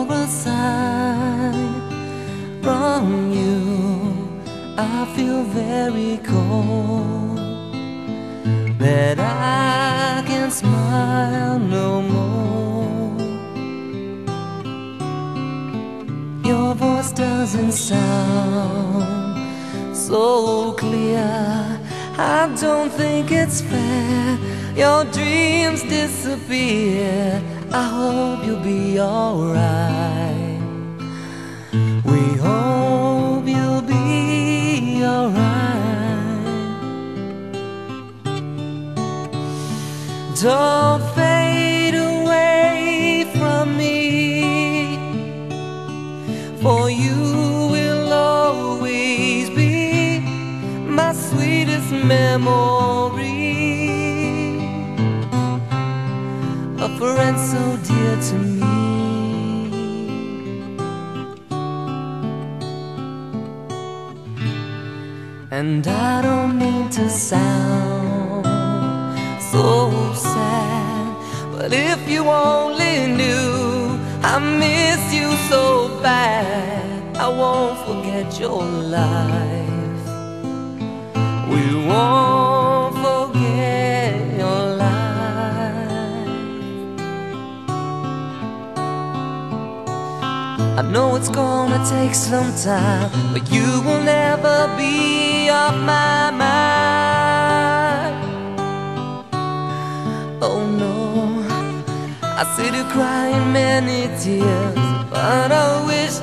for a sign from you. I feel very cold, that I can smile no more. Your voice doesn't sound so clear. I don't think it's fair. Your dreams disappear. I hope you'll be alright. We hope you'll be alright. Don't fade away from me, for you will always be my sweetest memory, a friend so dear to me. And I don't mean to sound so sad, but if you only knew I miss you so bad, I won't forget your life. We won't forget your life. I know it's gonna take some time, but you will never be off my mind. Oh no, I see you crying many tears, but I wish